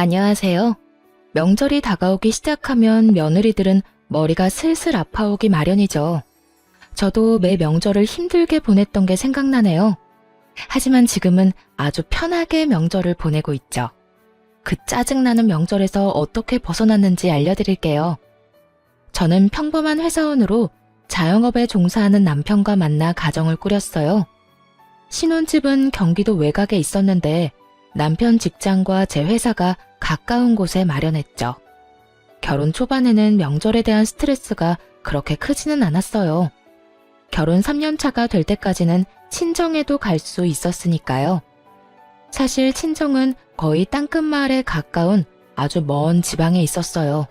안녕하세요. 명절이 다가오기 시작하면 며느리들은 머리가 슬슬 아파오기 마련이죠. 저도 매 명절을 힘들게 보냈던 게 생각나네요. 하지만 지금은 아주 편하게 명절을 보내고 있죠. 그 짜증나는 명절에서 어떻게 벗어났는지 알려드릴게요. 저는 평범한 회사원으로 자영업에 종사하는 남편과 만나 가정을 꾸렸어요. 신혼집은 경기도 외곽에 있었는데 남편 직장과 제 회사가 가까운 곳에 마련했죠. 결혼 초반에는 명절에 대한 스트레스가 그렇게 크지는 않았어요. 결혼 3년 차가 될 때까지는 친정에도 갈 수 있었으니까요. 사실 친정은 거의 땅끝마을에 가까운 아주 먼 지방에 있었어요.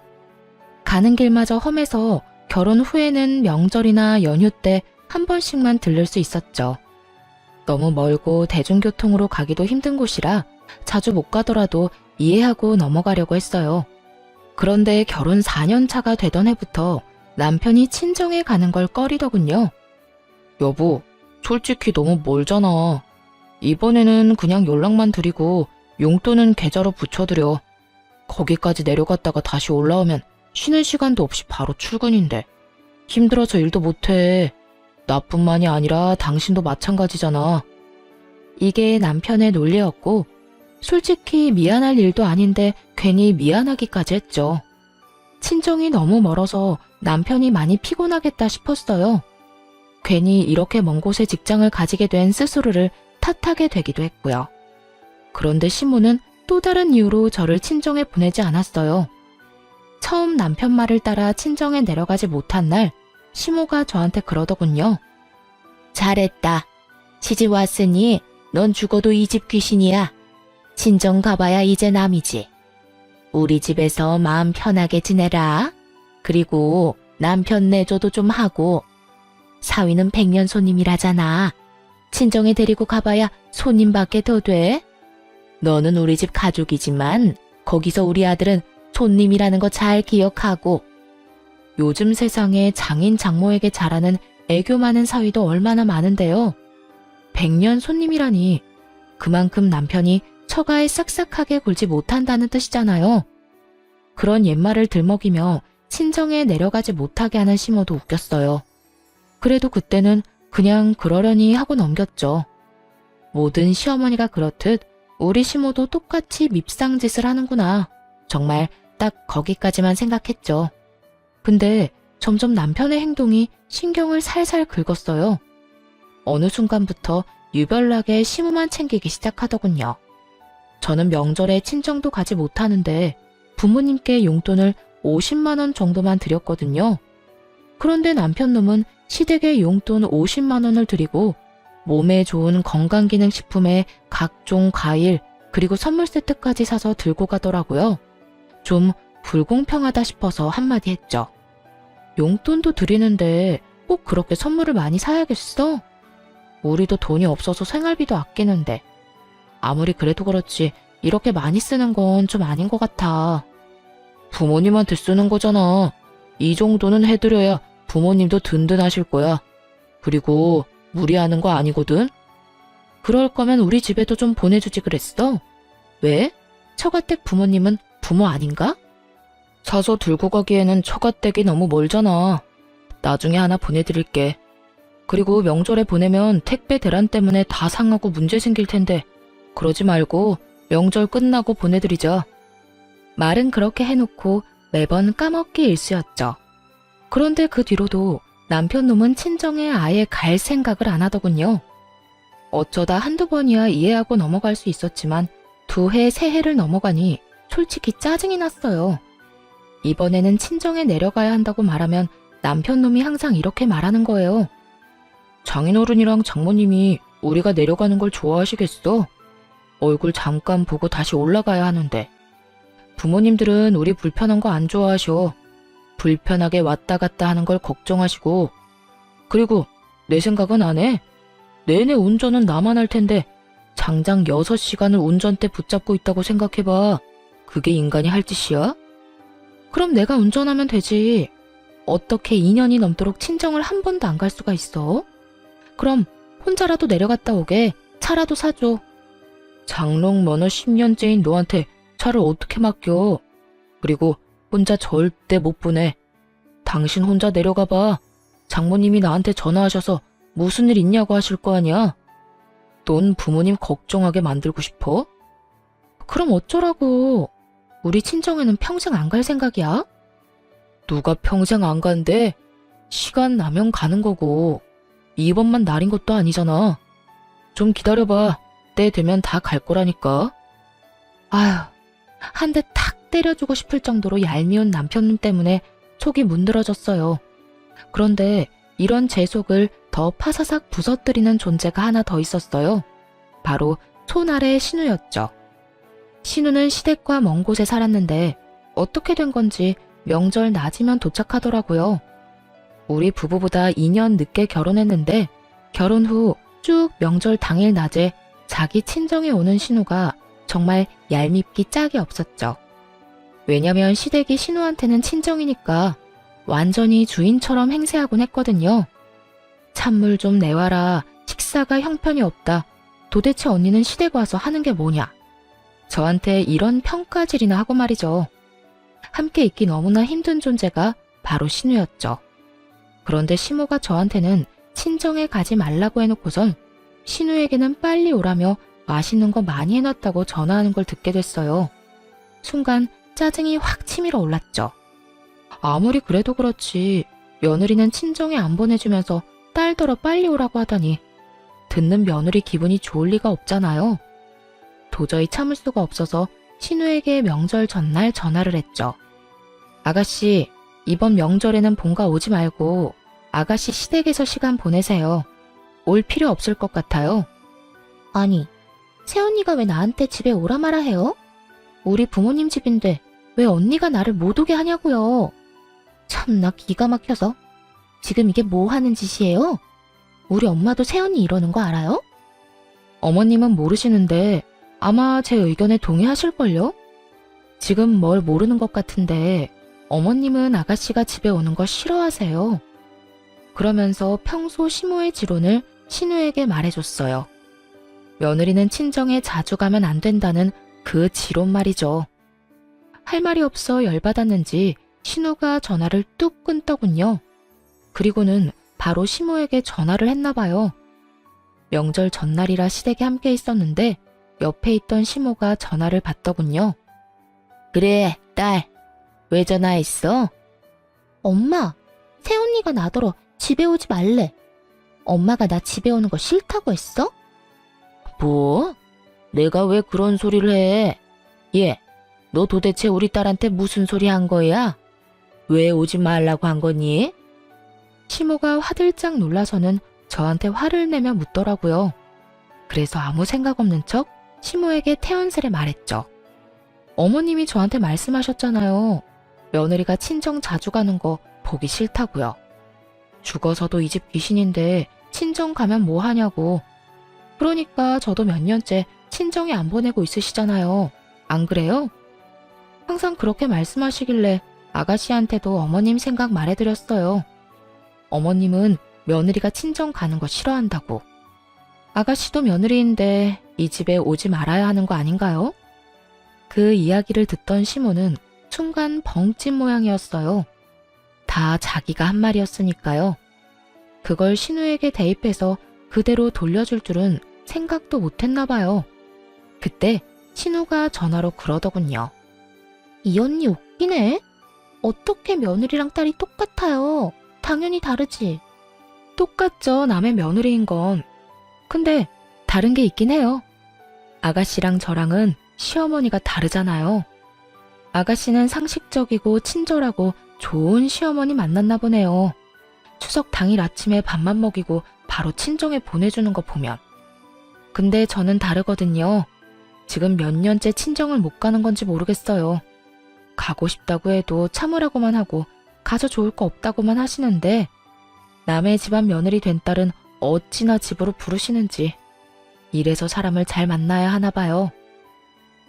가는 길마저 험해서 결혼 후에는 명절이나 연휴 때 한 번씩만 들를 수 있었죠. 너무 멀고 대중교통으로 가기도 힘든 곳이라 자주 못 가더라도 이해하고 넘어가려고 했어요. 그런데 결혼 4년 차가 되던 해부터 남편이 친정에 가는 걸 꺼리더군요. 여보, 솔직히 너무 멀잖아. 이번에는 그냥 연락만 드리고 용돈은 계좌로 붙여드려. 거기까지 내려갔다가 다시 올라오면 쉬는 시간도 없이 바로 출근인데. 힘들어서 일도 못해. 나뿐만이 아니라 당신도 마찬가지잖아. 이게 남편의 논리였고 솔직히 미안할 일도 아닌데 괜히 미안하기까지 했죠. 친정이 너무 멀어서 남편이 많이 피곤하겠다 싶었어요. 괜히 이렇게 먼 곳에 직장을 가지게 된 스스로를 탓하게 되기도 했고요. 그런데 시모는 또 다른 이유로 저를 친정에 보내지 않았어요. 처음 남편 말을 따라 친정에 내려가지 못한 날 시모가 저한테 그러더군요. 잘했다. 시집 왔으니 넌 죽어도 이 집 귀신이야. 친정 가봐야 이제 남이지. 우리 집에서 마음 편하게 지내라. 그리고 남편 내조도 좀 하고. 사위는 백년 손님이라잖아. 친정에 데리고 가봐야 손님밖에 더 돼. 너는 우리 집 가족이지만 거기서 우리 아들은 손님이라는 거 잘 기억하고. 요즘 세상에 장인 장모에게 잘하는 애교 많은 사위도 얼마나 많은데요. 백년 손님이라니 그만큼 남편이 처가에 싹싹하게 굴지 못한다는 뜻이잖아요. 그런 옛말을 들먹이며 친정에 내려가지 못하게 하는 시모도 웃겼어요. 그래도 그때는 그냥 그러려니 하고 넘겼죠. 모든 시어머니가 그렇듯 우리 시모도 똑같이 밉상짓을 하는구나. 정말 딱 거기까지만 생각했죠. 근데 점점 남편의 행동이 신경을 살살 긁었어요. 어느 순간부터 유별나게 시모만 챙기기 시작하더군요. 저는 명절에 친정도 가지 못하는데 부모님께 용돈을 50만 원 정도만 드렸거든요. 그런데 남편 놈은 시댁에 용돈 50만 원을 드리고 몸에 좋은 건강기능식품에 각종 과일 그리고 선물 세트까지 사서 들고 가더라고요. 좀 불공평하다 싶어서 한마디 했죠. 용돈도 드리는데 꼭 그렇게 선물을 많이 사야겠어? 우리도 돈이 없어서 생활비도 아끼는데. 아무리 그래도 그렇지 이렇게 많이 쓰는 건 좀 아닌 것 같아. 부모님한테 쓰는 거잖아. 이 정도는 해드려야 부모님도 든든하실 거야. 그리고 무리하는 거 아니거든. 그럴 거면 우리 집에도 좀 보내주지 그랬어. 왜? 처가댁 부모님은 부모 아닌가? 사서 들고 가기에는 처가댁이 너무 멀잖아. 나중에 하나 보내드릴게. 그리고 명절에 보내면 택배 대란 때문에 다 상하고 문제 생길 텐데 그러지 말고 명절 끝나고 보내드리자. 말은 그렇게 해놓고 매번 까먹기 일쑤였죠. 그런데 그 뒤로도 남편 놈은 친정에 아예 갈 생각을 안 하더군요. 어쩌다 한두 번이야 이해하고 넘어갈 수 있었지만 2해, 3해를 넘어가니 솔직히 짜증이 났어요. 이번에는 친정에 내려가야 한다고 말하면 남편 놈이 항상 이렇게 말하는 거예요. 장인어른이랑 장모님이 우리가 내려가는 걸 좋아하시겠어? 얼굴 잠깐 보고 다시 올라가야 하는데. 부모님들은 우리 불편한 거 안 좋아하셔. 불편하게 왔다 갔다 하는 걸 걱정하시고. 그리고 내 생각은 안 해. 내내 운전은 나만 할 텐데 장장 6시간을 운전대 붙잡고 있다고 생각해봐. 그게 인간이 할 짓이야? 그럼 내가 운전하면 되지. 어떻게 2년이 넘도록 친정을 한 번도 안 갈 수가 있어? 그럼 혼자라도 내려갔다 오게 차라도 사줘. 장롱 면허 10년째인 너한테 차를 어떻게 맡겨? 그리고 혼자 절대 못 보내. 당신 혼자 내려가 봐. 장모님이 나한테 전화하셔서 무슨 일 있냐고 하실 거 아니야? 넌 부모님 걱정하게 만들고 싶어? 그럼 어쩌라고? 우리 친정에는 평생 안 갈 생각이야? 누가 평생 안 간대? 시간 나면 가는 거고 이번만 날인 것도 아니잖아. 좀 기다려봐. 때 되면 다 갈 거라니까. 아휴, 한 대 탁 때려주고 싶을 정도로 얄미운 남편 때문에 속이 문드러졌어요. 그런데 이런 제 속을 더 파사삭 부서뜨리는 존재가 하나 더 있었어요. 바로 손아래 신우였죠. 신우는 시댁과 먼 곳에 살았는데 어떻게 된 건지 명절 낮이면 도착하더라고요. 우리 부부보다 2년 늦게 결혼했는데 결혼 후 쭉 명절 당일 낮에 자기 친정에 오는 신우가 정말 얄밉기 짝이 없었죠. 왜냐면 시댁이 신우한테는 친정이니까 완전히 주인처럼 행세하곤 했거든요. 찬물 좀 내와라. 식사가 형편이 없다. 도대체 언니는 시댁 와서 하는 게 뭐냐. 저한테 이런 평가질이나 하고 말이죠. 함께 있기 너무나 힘든 존재가 바로 신우였죠. 그런데 시모가 저한테는 친정에 가지 말라고 해놓고선 신우에게는 빨리 오라며 맛있는 거 많이 해놨다고 전화하는 걸 듣게 됐어요. 순간 짜증이 확 치밀어 올랐죠. 아무리 그래도 그렇지 며느리는 친정에 안 보내주면서 딸더러 빨리 오라고 하다니 듣는 며느리 기분이 좋을 리가 없잖아요. 도저히 참을 수가 없어서 신우에게 명절 전날 전화를 했죠. 아가씨, 이번 명절에는 본가 오지 말고 아가씨 시댁에서 시간 보내세요. 올 필요 없을 것 같아요. 아니, 새언니가 왜 나한테 집에 오라 마라 해요? 우리 부모님 집인데 왜 언니가 나를 못 오게 하냐고요. 참나 기가 막혀서. 지금 이게 뭐 하는 짓이에요? 우리 엄마도 새언니 이러는 거 알아요? 어머님은 모르시는데 아마 제 의견에 동의하실걸요? 지금 뭘 모르는 것 같은데 어머님은 아가씨가 집에 오는 거 싫어하세요. 그러면서 평소 시모의 지론을 신우에게 말해줬어요. 며느리는 친정에 자주 가면 안 된다는 그 지론 말이죠. 할 말이 없어 열받았는지 신우가 전화를 뚝 끊더군요. 그리고는 바로 시모에게 전화를 했나 봐요. 명절 전날이라 시댁에 함께 있었는데 옆에 있던 시모가 전화를 받더군요. 그래, 딸. 왜 전화했어? 엄마, 새언니가 나더러 집에 오지 말래. 엄마가 나 집에 오는 거 싫다고 했어? 뭐? 내가 왜 그런 소리를 해? 얘, 너 도대체 우리 딸한테 무슨 소리 한 거야? 왜 오지 말라고 한 거니? 시모가 화들짝 놀라서는 저한테 화를 내며 묻더라고요. 그래서 아무 생각 없는 척 시모에게 태연스레 말했죠. 어머님이 저한테 말씀하셨잖아요. 며느리가 친정 자주 가는 거 보기 싫다고요. 죽어서도 이 집 귀신인데 친정 가면 뭐 하냐고. 그러니까 저도 몇 년째 친정에 안 보내고 있으시잖아요. 안 그래요? 항상 그렇게 말씀하시길래 아가씨한테도 어머님 생각 말해드렸어요. 어머님은 며느리가 친정 가는 거 싫어한다고. 아가씨도 며느리인데 이 집에 오지 말아야 하는 거 아닌가요? 그 이야기를 듣던 시모는 순간 벙찐 모양이었어요. 다 자기가 한 말이었으니까요. 그걸 신우에게 대입해서 그대로 돌려줄 줄은 생각도 못했나 봐요. 그때 신우가 전화로 그러더군요. 이 언니 웃기네. 어떻게 며느리랑 딸이 똑같아요. 당연히 다르지. 똑같죠, 남의 며느리인 건. 근데 다른 게 있긴 해요. 아가씨랑 저랑은 시어머니가 다르잖아요. 아가씨는 상식적이고 친절하고 좋은 시어머니 만났나 보네요. 추석 당일 아침에 밥만 먹이고 바로 친정에 보내주는 거 보면. 근데 저는 다르거든요. 지금 몇 년째 친정을 못 가는 건지 모르겠어요. 가고 싶다고 해도 참으라고만 하고 가서 좋을 거 없다고만 하시는데 남의 집안 며느리 된 딸은 어찌나 집으로 부르시는지. 이래서 사람을 잘 만나야 하나 봐요.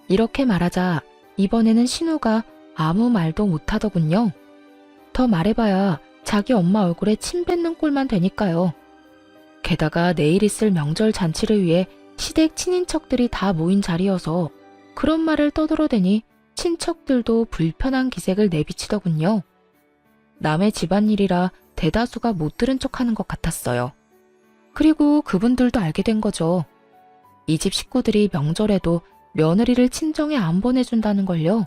이렇게 말하자 이번에는 신우가 아무 말도 못하더군요. 더 말해봐야 자기 엄마 얼굴에 침 뱉는 꼴만 되니까요. 게다가 내일 있을 명절 잔치를 위해 시댁 친인척들이 다 모인 자리여서 그런 말을 떠들어대니 친척들도 불편한 기색을 내비치더군요. 남의 집안일이라 대다수가 못 들은 척하는 것 같았어요. 그리고 그분들도 알게 된 거죠. 이 집 식구들이 명절에도 며느리를 친정에 안 보내준다는 걸요.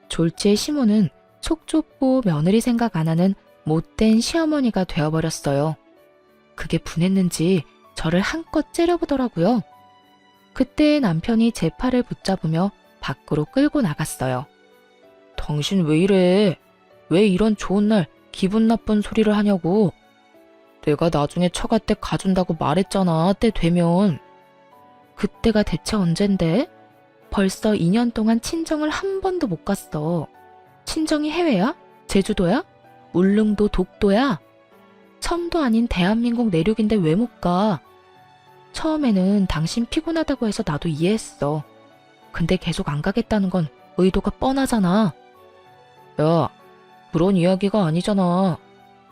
졸지의 시모는 속 좁고 며느리 생각 안 하는 못된 시어머니가 되어버렸어요. 그게 분했는지 저를 한껏 째려보더라고요. 그때 남편이 제 팔을 붙잡으며 밖으로 끌고 나갔어요. 당신 왜 이래? 왜 이런 좋은 날 기분 나쁜 소리를 하냐고. 내가 나중에 처가 때 가준다고 말했잖아, 때 되면. 그때가 대체 언젠데? 벌써 2년 동안 친정을 한 번도 못 갔어. 친정이 해외야? 제주도야? 울릉도, 독도야? 섬도 아닌 대한민국 내륙인데 왜 못 가? 처음에는 당신 피곤하다고 해서 나도 이해했어. 근데 계속 안 가겠다는 건 의도가 뻔하잖아. 야, 그런 이야기가 아니잖아.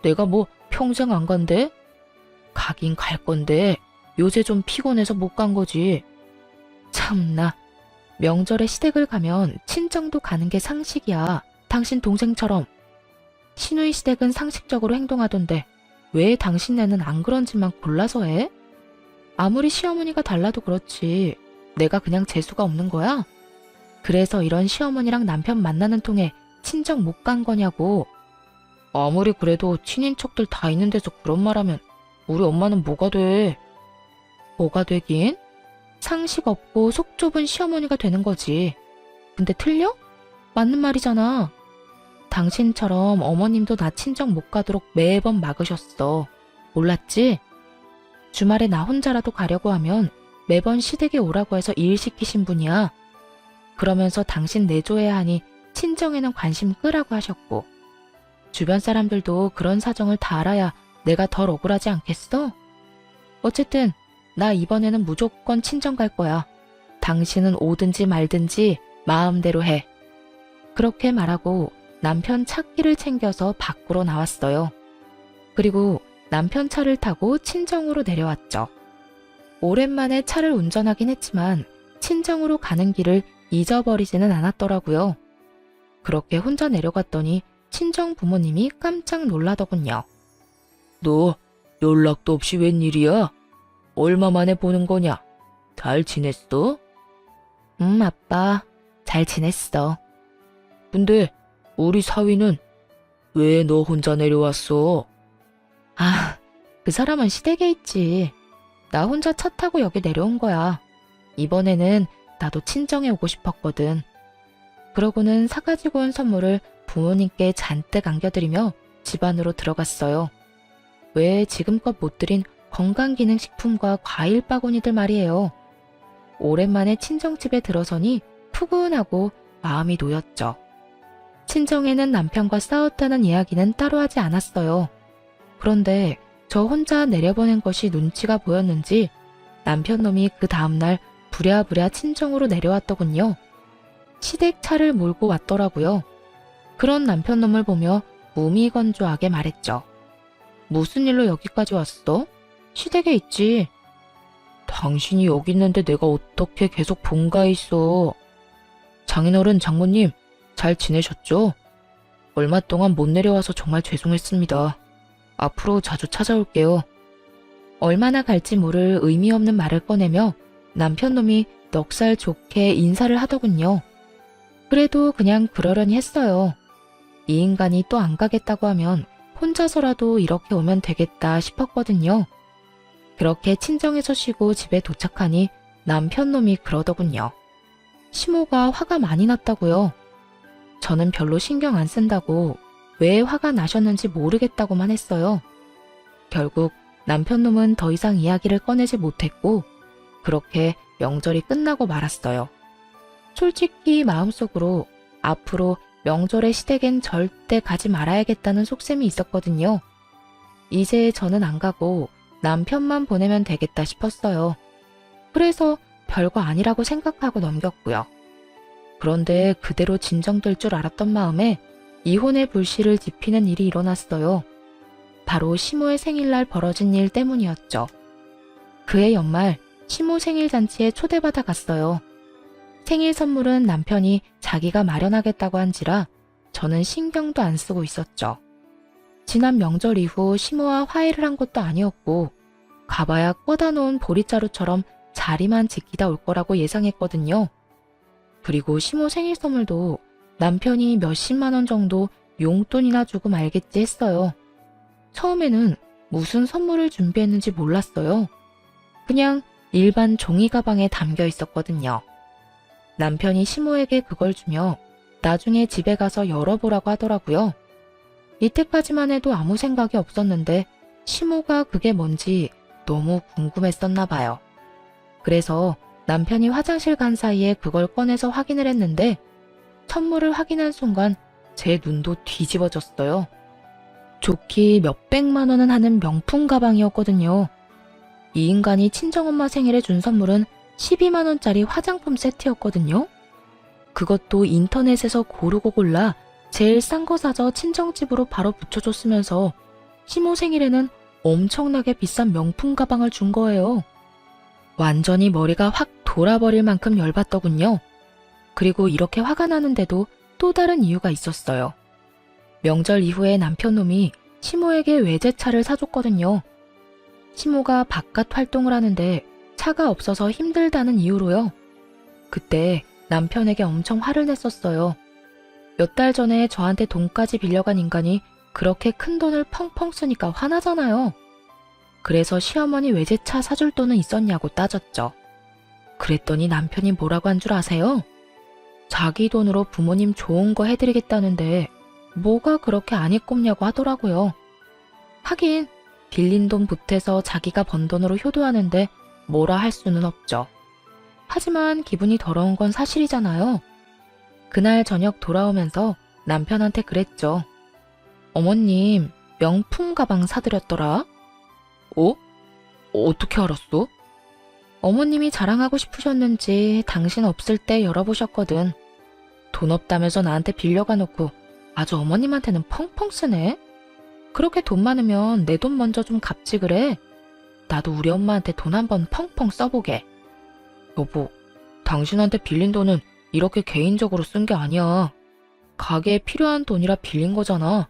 내가 뭐 평생 안 간대? 가긴 갈 건데 요새 좀 피곤해서 못 간 거지. 참나. 명절에 시댁을 가면 친정도 가는 게 상식이야. 당신 동생처럼. 시누이 시댁은 상식적으로 행동하던데 왜 당신네는 안 그런 짓만 골라서 해? 아무리 시어머니가 달라도 그렇지. 내가 그냥 재수가 없는 거야? 그래서 이런 시어머니랑 남편 만나는 통에 친정 못 간 거냐고. 아무리 그래도 친인척들 다 있는 데서 그런 말하면 우리 엄마는 뭐가 돼? 뭐가 되긴? 상식 없고 속 좁은 시어머니가 되는 거지. 근데 틀려? 맞는 말이잖아. 당신처럼 어머님도 나 친정 못 가도록 매번 막으셨어. 몰랐지? 주말에 나 혼자라도 가려고 하면 매번 시댁에 오라고 해서 일 시키신 분이야. 그러면서 당신 내조해야 하니 친정에는 관심 끄라고 하셨고. 주변 사람들도 그런 사정을 다 알아야 내가 덜 억울하지 않겠어? 어쨌든 나 이번에는 무조건 친정 갈 거야. 당신은 오든지 말든지 마음대로 해. 그렇게 말하고 남편 차키를 챙겨서 밖으로 나왔어요. 그리고 남편 차를 타고 친정으로 내려왔죠. 오랜만에 차를 운전하긴 했지만 친정으로 가는 길을 잊어버리지는 않았더라고요. 그렇게 혼자 내려갔더니 친정 부모님이 깜짝 놀라더군요. 너 연락도 없이 웬일이야? 얼마 만에 보는 거냐? 잘 지냈어? 아빠. 잘 지냈어. 근데 우리 사위는 왜 너 혼자 내려왔어? 아, 그 사람은 시댁에 있지. 나 혼자 차 타고 여기 내려온 거야. 이번에는 나도 친정에 오고 싶었거든. 그러고는 사가지고 온 선물을 부모님께 잔뜩 안겨드리며 집 안으로 들어갔어요. 왜 지금껏 못 드린 건강기능식품과 과일 바구니들 말이에요. 오랜만에 친정집에 들어서니 푸근하고 마음이 놓였죠. 친정에는 남편과 싸웠다는 이야기는 따로 하지 않았어요. 그런데 저 혼자 내려보낸 것이 눈치가 보였는지 남편 놈이 그 다음날 부랴부랴 친정으로 내려왔더군요. 시댁 차를 몰고 왔더라고요. 그런 남편 놈을 보며 무미건조하게 말했죠. 무슨 일로 여기까지 왔어? 시댁에 있지. 당신이 여기 있는데 내가 어떻게 계속 본가에 있어. 장인어른, 장모님 잘 지내셨죠? 얼마 동안 못 내려와서 정말 죄송했습니다. 앞으로 자주 찾아올게요. 얼마나 갈지 모를 의미 없는 말을 꺼내며 남편 놈이 넉살 좋게 인사를 하더군요. 그래도 그냥 그러려니 했어요. 이 인간이 또 안 가겠다고 하면 혼자서라도 이렇게 오면 되겠다 싶었거든요. 그렇게 친정에서 쉬고 집에 도착하니 남편 놈이 그러더군요. 시모가 화가 많이 났다고요. 저는 별로 신경 안 쓴다고 왜 화가 나셨는지 모르겠다고만 했어요. 결국 남편 놈은 더 이상 이야기를 꺼내지 못했고 그렇게 명절이 끝나고 말았어요. 솔직히 마음속으로 앞으로 명절에 시댁엔 절대 가지 말아야겠다는 속셈이 있었거든요. 이제 저는 안 가고 남편만 보내면 되겠다 싶었어요. 그래서 별거 아니라고 생각하고 넘겼고요. 그런데 그대로 진정될 줄 알았던 마음에 이혼의 불씨를 지피는 일이 일어났어요. 바로 시모의 생일날 벌어진 일 때문이었죠. 그해 연말 시모 생일 잔치에 초대받아 갔어요. 생일 선물은 남편이 자기가 마련하겠다고 한지라 저는 신경도 안 쓰고 있었죠. 지난 명절 이후 시모와 화해를 한 것도 아니었고 가봐야 꽂아 놓은 보리자루처럼 자리만 지키다 올 거라고 예상했거든요. 그리고 시모 생일 선물도 남편이 몇십만 원 정도 용돈이나 주고 말겠지 했어요. 처음에는 무슨 선물을 준비했는지 몰랐어요. 그냥 일반 종이 가방에 담겨 있었거든요. 남편이 시모에게 그걸 주며 나중에 집에 가서 열어보라고 하더라고요. 이때까지만 해도 아무 생각이 없었는데 시모가 그게 뭔지 너무 궁금했었나 봐요. 그래서 남편이 화장실 간 사이에 그걸 꺼내서 확인을 했는데 선물을 확인한 순간 제 눈도 뒤집어졌어요. 좋기 몇백만 원은 하는 명품 가방이었거든요. 이 인간이 친정엄마 생일에 준 선물은 12만 원짜리 화장품 세트였거든요. 그것도 인터넷에서 고르고 골라 제일 싼 거 사서 친정집으로 바로 붙여줬으면서 시모 생일에는 엄청나게 비싼 명품 가방을 준 거예요. 완전히 머리가 확 돌아버릴 만큼 열받더군요. 그리고 이렇게 화가 나는데도 또 다른 이유가 있었어요. 명절 이후에 남편놈이 시모에게 외제차를 사줬거든요. 시모가 바깥 활동을 하는데 차가 없어서 힘들다는 이유로요. 그때 남편에게 엄청 화를 냈었어요. 몇 달 전에 저한테 돈까지 빌려간 인간이 그렇게 큰 돈을 펑펑 쓰니까 화나잖아요. 그래서 시어머니 외제차 사줄 돈은 있었냐고 따졌죠. 그랬더니 남편이 뭐라고 한 줄 아세요? 자기 돈으로 부모님 좋은 거 해드리겠다는데 뭐가 그렇게 안이 꼽냐고 하더라고요. 하긴 빌린 돈 보태서 자기가 번 돈으로 효도하는데 뭐라 할 수는 없죠. 하지만 기분이 더러운 건 사실이잖아요. 그날 저녁 돌아오면서 남편한테 그랬죠. 어머님, 명품 가방 사드렸더라. 어? 어떻게 알았어? 어머님이 자랑하고 싶으셨는지 당신 없을 때 열어보셨거든. 돈 없다면서 나한테 빌려가 놓고 아주 어머님한테는 펑펑 쓰네. 그렇게 돈 많으면 내 돈 먼저 좀 갚지 그래. 나도 우리 엄마한테 돈 한번 펑펑 써보게. 여보, 당신한테 빌린 돈은 이렇게 개인적으로 쓴 게 아니야. 가게에 필요한 돈이라 빌린 거잖아.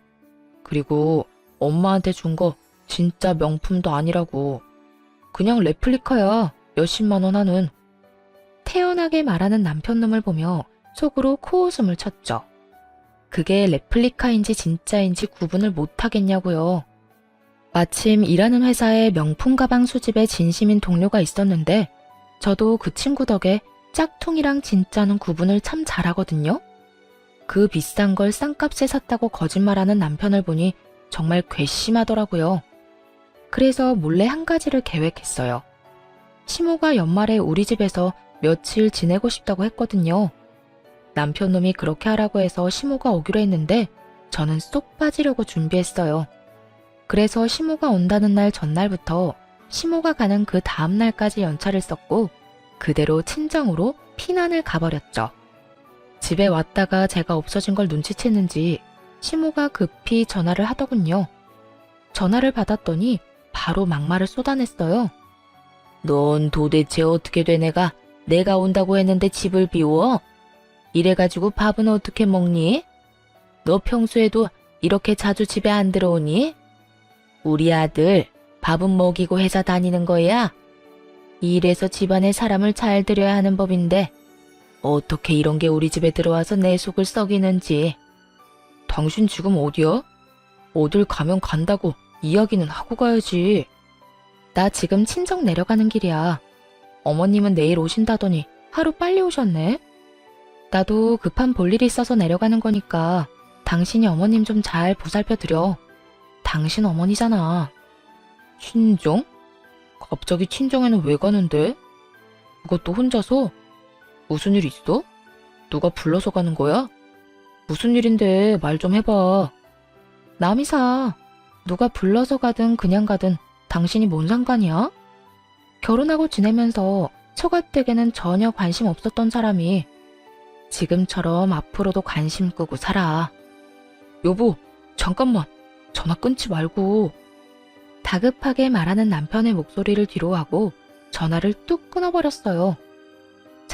그리고 엄마한테 준 거 진짜 명품도 아니라고. 그냥 레플리카야. 몇십만 원 하는. 태연하게 말하는 남편놈을 보며 속으로 코웃음을 쳤죠. 그게 레플리카인지 진짜인지 구분을 못하겠냐고요. 마침 일하는 회사에 명품 가방 수집에 진심인 동료가 있었는데 저도 그 친구 덕에 짝퉁이랑 진짜는 구분을 참 잘하거든요. 그 비싼 걸 싼값에 샀다고 거짓말하는 남편을 보니 정말 괘씸하더라고요. 그래서 몰래 한 가지를 계획했어요. 시모가 연말에 우리 집에서 며칠 지내고 싶다고 했거든요. 남편놈이 그렇게 하라고 해서 시모가 오기로 했는데 저는 쏙 빠지려고 준비했어요. 그래서 시모가 온다는 날 전날부터 시모가 가는 그 다음 날까지 연차를 썼고 그대로 친정으로 피난을 가버렸죠. 집에 왔다가 제가 없어진 걸 눈치챘는지 시모가 급히 전화를 하더군요. 전화를 받았더니 바로 막말을 쏟아냈어요. 넌 도대체 어떻게 된 애가 내가 온다고 했는데 집을 비워? 이래가지고 밥은 어떻게 먹니? 너 평소에도 이렇게 자주 집에 안 들어오니? 우리 아들 밥은 먹이고 회사 다니는 거야? 이래서 집안에 사람을 잘 들여야 하는 법인데 어떻게 이런 게 우리 집에 들어와서 내 속을 썩이는지. 당신 지금 어디야? 어딜 가면 간다고 이야기는 하고 가야지. 나 지금 친정 내려가는 길이야. 어머님은 내일 오신다더니 하루 빨리 오셨네. 나도 급한 볼일이 있어서 내려가는 거니까 당신이 어머님 좀 잘 보살펴 드려. 당신 어머니잖아. 친정? 갑자기 친정에는 왜 가는데? 그것도 혼자서? 무슨 일 있어? 누가 불러서 가는 거야? 무슨 일인데 말 좀 해봐. 남이사, 누가 불러서 가든 그냥 가든 당신이 뭔 상관이야? 결혼하고 지내면서 처가댁에는 전혀 관심 없었던 사람이 지금처럼 앞으로도 관심 끄고 살아. 여보, 잠깐만. 전화 끊지 말고. 다급하게 말하는 남편의 목소리를 뒤로하고 전화를 뚝 끊어버렸어요.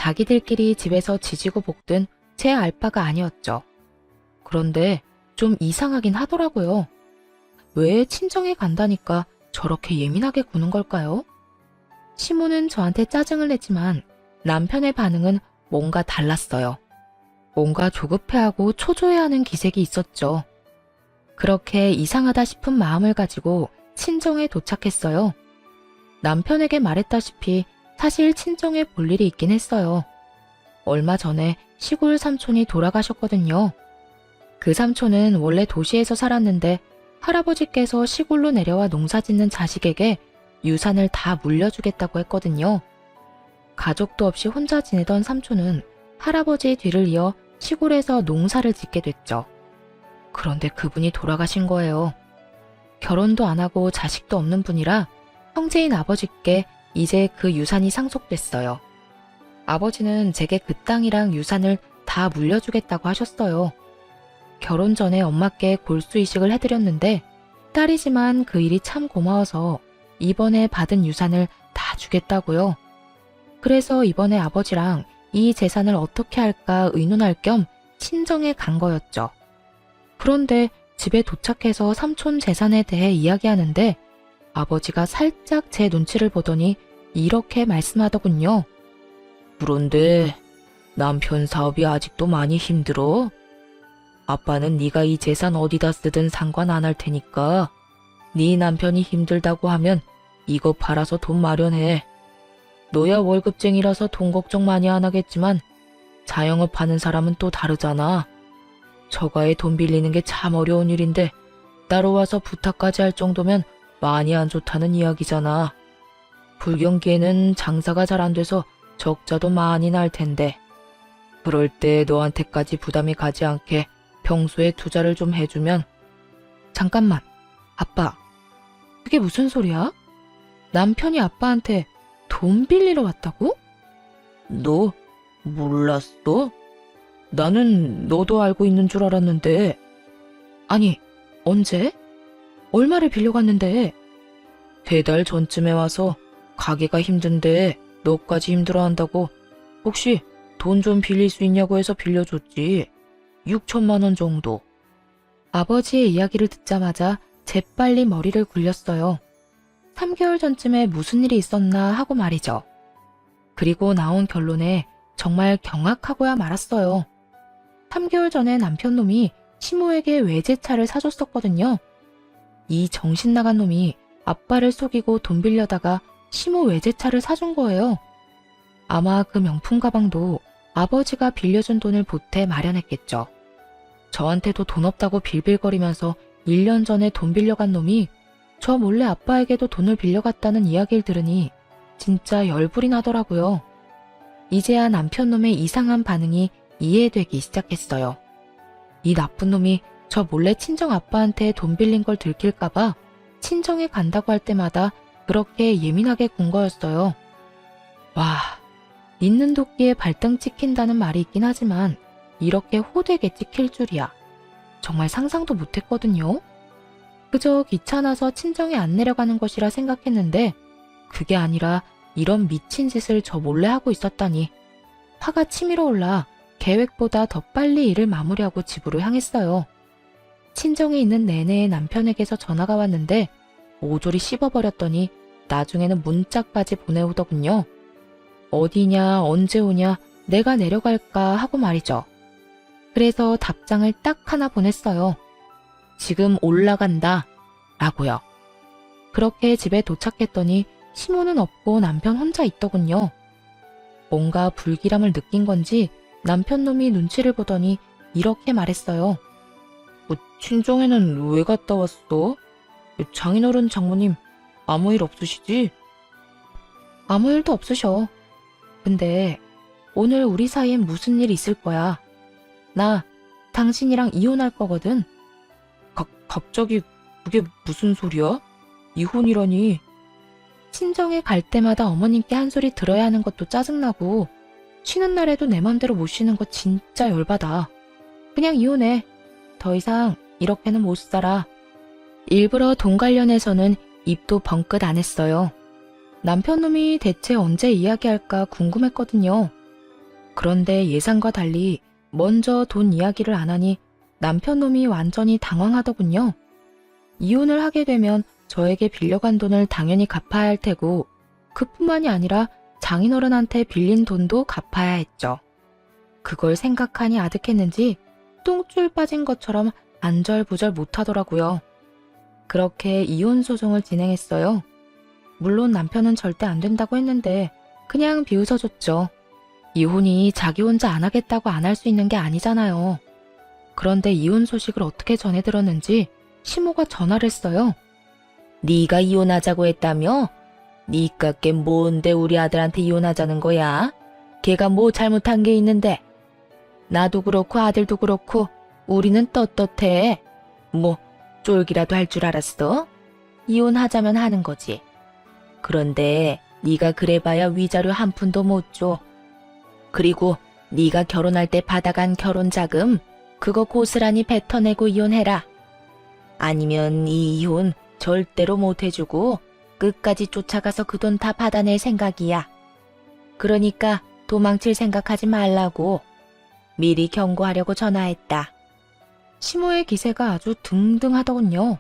자기들끼리 집에서 지지고 볶든 제 알바가 아니었죠. 그런데 좀 이상하긴 하더라고요. 왜 친정에 간다니까 저렇게 예민하게 구는 걸까요? 시모는 저한테 짜증을 냈지만 남편의 반응은 뭔가 달랐어요. 뭔가 조급해하고 초조해하는 기색이 있었죠. 그렇게 이상하다 싶은 마음을 가지고 친정에 도착했어요. 남편에게 말했다시피 사실 친정에 볼 일이 있긴 했어요. 얼마 전에 시골 삼촌이 돌아가셨거든요. 그 삼촌은 원래 도시에서 살았는데 할아버지께서 시골로 내려와 농사 짓는 자식에게 유산을 다 물려주겠다고 했거든요. 가족도 없이 혼자 지내던 삼촌은 할아버지의 뒤를 이어 시골에서 농사를 짓게 됐죠. 그런데 그분이 돌아가신 거예요. 결혼도 안 하고 자식도 없는 분이라 형제인 아버지께 이제 그 유산이 상속됐어요. 아버지는 제게 그 땅이랑 유산을 다 물려주겠다고 하셨어요. 결혼 전에 엄마께 골수 이식을 해드렸는데 딸이지만 그 일이 참 고마워서 이번에 받은 유산을 다 주겠다고요. 그래서 이번에 아버지랑 이 재산을 어떻게 할까 의논할 겸 친정에 간 거였죠. 그런데 집에 도착해서 삼촌 재산에 대해 이야기하는데 아버지가 살짝 제 눈치를 보더니 이렇게 말씀하더군요. 그런데 남편 사업이 아직도 많이 힘들어? 아빠는 네가 이 재산 어디다 쓰든 상관 안 할 테니까 네 남편이 힘들다고 하면 이거 팔아서 돈 마련해. 너야 월급쟁이라서 돈 걱정 많이 안 하겠지만 자영업 하는 사람은 또 다르잖아. 저가에 돈 빌리는 게 참 어려운 일인데 따로 와서 부탁까지 할 정도면 많이 안 좋다는 이야기잖아. 불경기에는 장사가 잘 안 돼서 적자도 많이 날 텐데 그럴 때 너한테까지 부담이 가지 않게 평소에 투자를 좀 해주면. 잠깐만, 아빠. 그게 무슨 소리야? 남편이 아빠한테 돈 빌리러 왔다고? 너 몰랐어? 나는 너도 알고 있는 줄 알았는데. 아니, 언제? 얼마를 빌려갔는데? 3달 전쯤에 와서 가게가 힘든데 너까지 힘들어한다고 혹시 돈 좀 빌릴 수 있냐고 해서 빌려줬지. 6천만 원 정도. 아버지의 이야기를 듣자마자 재빨리 머리를 굴렸어요. 3개월 전쯤에 무슨 일이 있었나 하고 말이죠. 그리고 나온 결론에 정말 경악하고야 말았어요. 3개월 전에 남편놈이 시모에게 외제차를 사줬었거든요. 이 정신 나간 놈이 아빠를 속이고 돈 빌려다가 시모 외제차를 사준 거예요. 아마 그 명품 가방도 아버지가 빌려준 돈을 보태 마련했겠죠. 저한테도 돈 없다고 빌빌거리면서 1년 전에 돈 빌려간 놈이 저 몰래 아빠에게도 돈을 빌려갔다는 이야기를 들으니 진짜 열불이 나더라고요. 이제야 남편놈의 이상한 반응이 이해되기 시작했어요. 이 나쁜 놈이 저 몰래 친정 아빠한테 돈 빌린 걸 들킬까봐 친정에 간다고 할 때마다 그렇게 예민하게 군 거였어요. 와, 있는 도끼에 발등 찍힌다는 말이 있긴 하지만 이렇게 호되게 찍힐 줄이야. 정말 상상도 못했거든요. 그저 귀찮아서 친정에 안 내려가는 것이라 생각했는데 그게 아니라 이런 미친 짓을 저 몰래 하고 있었다니. 화가 치밀어 올라 계획보다 더 빨리 일을 마무리하고 집으로 향했어요. 친정에 있는 내내 남편에게서 전화가 왔는데 모조리 씹어버렸더니 나중에는 문자까지 보내오더군요. 어디냐, 언제 오냐, 내가 내려갈까 하고 말이죠. 그래서 답장을 딱 하나 보냈어요. 지금 올라간다 라고요. 그렇게 집에 도착했더니 시모는 없고 남편 혼자 있더군요. 뭔가 불길함을 느낀 건지 남편놈이 눈치를 보더니 이렇게 말했어요. 친정에는 왜 갔다 왔어? 장인어른 장모님 아무 일 없으시지? 아무 일도 없으셔. 근데 오늘 우리 사이엔 무슨 일 있을 거야. 나 당신이랑 이혼할 거거든. 갑자기 그게 무슨 소리야? 이혼이라니. 친정에 갈 때마다 어머님께 한 소리 들어야 하는 것도 짜증나고 쉬는 날에도 내 맘대로 못 쉬는 거 진짜 열받아. 그냥 이혼해. 더 이상 이렇게는 못 살아. 일부러 돈 관련해서는 입도 벙긋 안 했어요. 남편놈이 대체 언제 이야기할까 궁금했거든요. 그런데 예상과 달리 먼저 돈 이야기를 안 하니 남편 놈이 완전히 당황하더군요. 이혼을 하게 되면 저에게 빌려간 돈을 당연히 갚아야 할 테고 그뿐만이 아니라 장인어른한테 빌린 돈도 갚아야 했죠. 그걸 생각하니 아득했는지 똥줄 빠진 것처럼 안절부절 못하더라고요. 그렇게 이혼 소송을 진행했어요. 물론 남편은 절대 안 된다고 했는데 그냥 비웃어줬죠. 이혼이 자기 혼자 안 하겠다고 안 할 수 있는 게 아니잖아요. 그런데 이혼 소식을 어떻게 전해 들었는지 시모가 전화를 했어요. 네가 이혼하자고 했다며? 니깎게 뭔데 우리 아들한테 이혼하자는 거야? 걔가 뭐 잘못한 게 있는데? 나도 그렇고 아들도 그렇고 우리는 떳떳해. 뭐 쫄기라도 할 줄 알았어? 이혼하자면 하는 거지. 그런데 네가 그래봐야 위자료 한 푼도 못 줘. 그리고 네가 결혼할 때 받아간 결혼자금 그거 고스란히 뱉어내고 이혼해라. 아니면 이 이혼 절대로 못 해주고 끝까지 쫓아가서 그 돈 다 받아낼 생각이야. 그러니까 도망칠 생각하지 말라고 미리 경고하려고 전화했다. 시모의 기세가 아주 등등하더군요.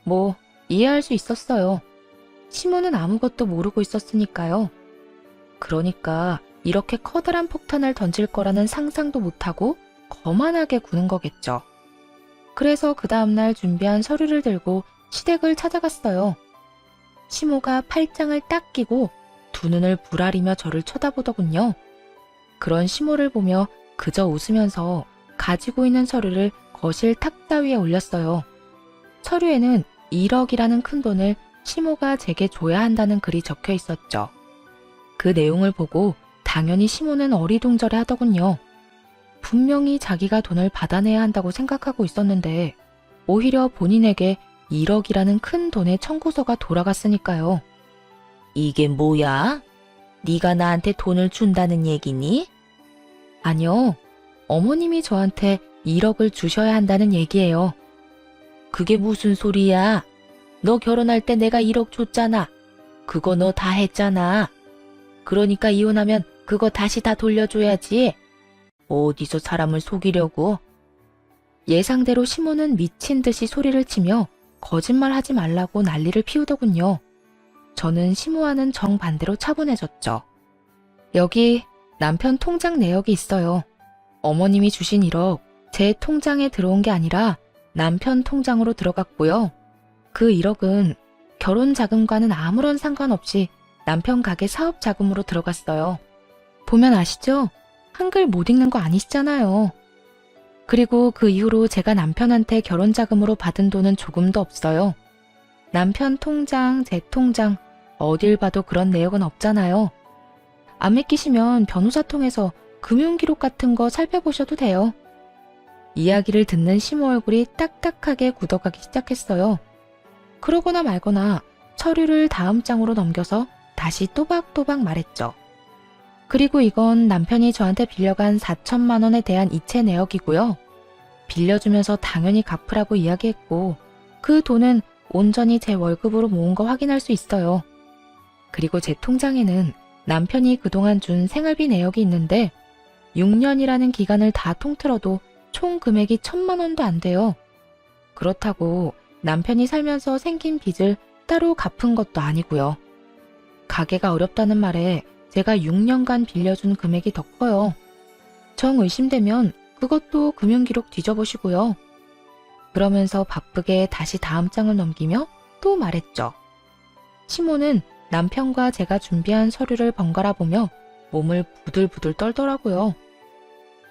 뭐 이해할 수 있었어요. 시모는 아무것도 모르고 있었으니까요. 그러니까 이렇게 커다란 폭탄을 던질 거라는 상상도 못하고 거만하게 구는 거겠죠. 그래서 그 다음날 준비한 서류를 들고 시댁을 찾아갔어요. 시모가 팔짱을 딱 끼고 두 눈을 부라리며 저를 쳐다보더군요. 그런 시모를 보며 그저 웃으면서 가지고 있는 서류를 거실 탁자 위에 올렸어요. 서류에는 1억이라는 큰 돈을 시모가 제게 줘야 한다는 글이 적혀 있었죠. 그 내용을 보고 당연히 시모는 어리둥절해 하더군요. 분명히 자기가 돈을 받아내야 한다고 생각하고 있었는데 오히려 본인에게 1억이라는 큰 돈의 청구서가 돌아갔으니까요. 이게 뭐야? 네가 나한테 돈을 준다는 얘기니? 아니요. 어머님이 저한테 1억을 주셔야 한다는 얘기예요. 그게 무슨 소리야? 너 결혼할 때 내가 1억 줬잖아. 그거 너 다 했잖아. 그러니까 이혼하면 그거 다시 다 돌려줘야지. 어디서 사람을 속이려고? 예상대로 시모는 미친 듯이 소리를 치며 거짓말하지 말라고 난리를 피우더군요. 저는 시모와는 정반대로 차분해졌죠. 여기 남편 통장 내역이 있어요. 어머님이 주신 1억 제 통장에 들어온 게 아니라 남편 통장으로 들어갔고요. 그 1억은 결혼 자금과는 아무런 상관없이 남편 가게 사업 자금으로 들어갔어요. 보면 아시죠? 한글 못 읽는 거 아니시잖아요. 그리고 그 이후로 제가 남편한테 결혼 자금으로 받은 돈은 조금도 없어요. 남편 통장, 제 통장, 어딜 봐도 그런 내역은 없잖아요. 안 믿기시면 변호사 통해서 금융기록 같은 거 살펴보셔도 돼요. 이야기를 듣는 시모 얼굴이 딱딱하게 굳어가기 시작했어요. 그러거나 말거나 서류를 다음 장으로 넘겨서 다시 또박또박 말했죠. 그리고 이건 남편이 저한테 빌려간 4천만 원에 대한 이체 내역이고요. 빌려주면서 당연히 갚으라고 이야기했고 그 돈은 온전히 제 월급으로 모은 거 확인할 수 있어요. 그리고 제 통장에는 남편이 그동안 준 생활비 내역이 있는데 6년이라는 기간을 다 통틀어도 총 금액이 1,000만 원도 안 돼요. 그렇다고 남편이 살면서 생긴 빚을 따로 갚은 것도 아니고요. 가게가 어렵다는 말에 제가 6년간 빌려준 금액이 더 커요. 정 의심되면 그것도 금융기록 뒤져보시고요. 그러면서 바쁘게 다시 다음 장을 넘기며 또 말했죠. 시모는 남편과 제가 준비한 서류를 번갈아 보며 몸을 부들부들 떨더라고요.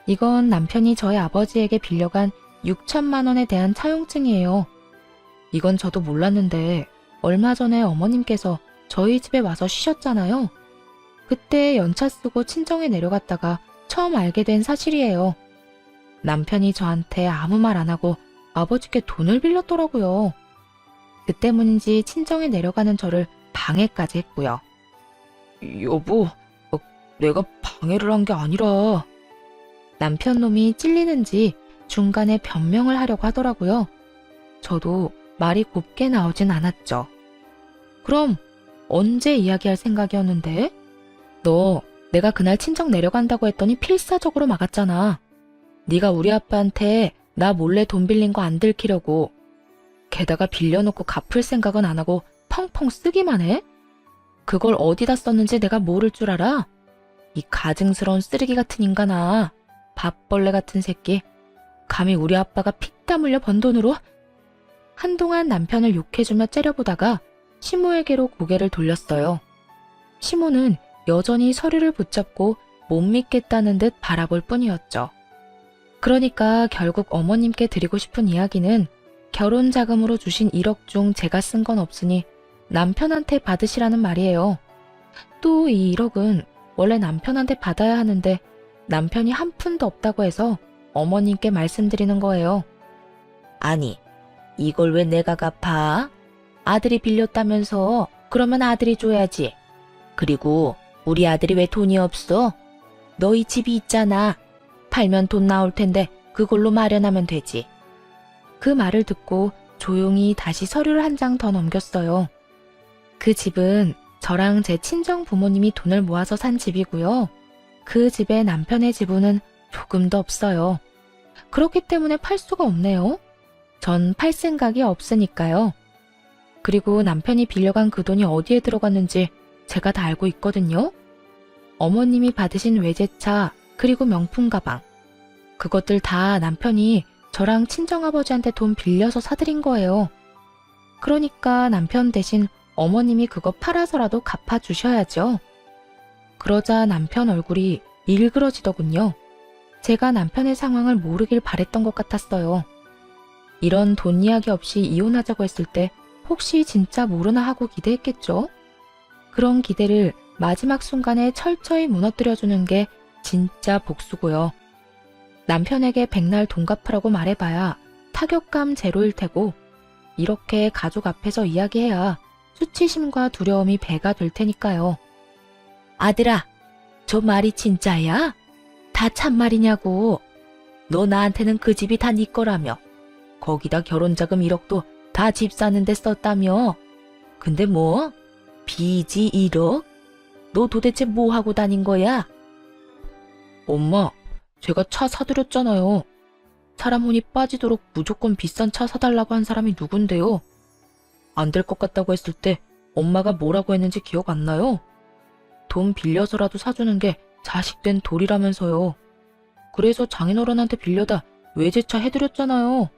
이건 남편이 저희 아버지에게 빌려간 6천만 원에 대한 차용증이에요. 이건 저도 몰랐는데 얼마 전에 어머님께서 저희 집에 와서 쉬셨잖아요. 그때 연차 쓰고 친정에 내려갔다가 처음 알게 된 사실이에요. 남편이 저한테 아무 말 안 하고 아버지께 돈을 빌렸더라고요. 그 때문인지 친정에 내려가는 저를 방해까지 했고요. 여보, 내가 방해를 한 게 아니라... 남편 놈이 찔리는지 중간에 변명을 하려고 하더라고요. 저도 말이 곱게 나오진 않았죠. 그럼 언제 이야기할 생각이었는데? 너 내가 그날 친정 내려간다고 했더니 필사적으로 막았잖아. 네가 우리 아빠한테 나 몰래 돈 빌린 거 안 들키려고. 게다가 빌려놓고 갚을 생각은 안 하고 펑펑 쓰기만 해? 그걸 어디다 썼는지 내가 모를 줄 알아? 이 가증스러운 쓰레기 같은 인간아. 밥벌레 같은 새끼. 감히 우리 아빠가 피땀 흘려 번 돈으로? 한동안 남편을 욕해주며 째려보다가 시모에게로 고개를 돌렸어요. 시모는 여전히 서류를 붙잡고 못 믿겠다는 듯 바라볼 뿐이었죠. 그러니까 결국 어머님께 드리고 싶은 이야기는 결혼 자금으로 주신 1억 중 제가 쓴 건 없으니 남편한테 받으시라는 말이에요. 또 이 1억은 원래 남편한테 받아야 하는데 남편이 한 푼도 없다고 해서 어머님께 말씀드리는 거예요. 아니, 이걸 왜 내가 갚아? 아들이 빌렸다면서 그러면 아들이 줘야지. 그리고 우리 아들이 왜 돈이 없어? 너희 집이 있잖아. 팔면 돈 나올 텐데 그걸로 마련하면 되지. 그 말을 듣고 조용히 다시 서류를 한 장 더 넘겼어요. 그 집은 저랑 제 친정 부모님이 돈을 모아서 산 집이고요. 그 집에 남편의 지분은 조금도 없어요. 그렇기 때문에 팔 수가 없네요. 전 팔 생각이 없으니까요. 그리고 남편이 빌려간 그 돈이 어디에 들어갔는지 제가 다 알고 있거든요. 어머님이 받으신 외제차 그리고 명품 가방. 그것들 다 남편이 저랑 친정아버지한테 돈 빌려서 사드린 거예요. 그러니까 남편 대신 어머님이 그거 팔아서라도 갚아주셔야죠. 그러자 남편 얼굴이 일그러지더군요. 제가 남편의 상황을 모르길 바랬던 것 같았어요. 이런 돈 이야기 없이 이혼하자고 했을 때 혹시 진짜 모르나 하고 기대했겠죠? 그런 기대를 마지막 순간에 철저히 무너뜨려주는 게 진짜 복수고요. 남편에게 백날 돈 갚으라고 말해봐야 타격감 제로일 테고 이렇게 가족 앞에서 이야기해야 수치심과 두려움이 배가 될 테니까요. 아들아, 저 말이 진짜야? 다 참말이냐고. 너 나한테는 그 집이 다 네 거라며. 거기다 결혼자금 1억도 다 집 사는데 썼다며. 근데 뭐? 빚이 1억? 너 도대체 뭐 하고 다닌 거야? 엄마, 제가 차 사드렸잖아요. 사람 혼이 빠지도록 무조건 비싼 차 사달라고 한 사람이 누군데요? 안 될 것 같다고 했을 때 엄마가 뭐라고 했는지 기억 안 나요? 돈 빌려서라도 사주는 게 자식된 도리라면서요. 그래서 장인어른한테 빌려다 외제차 해드렸잖아요.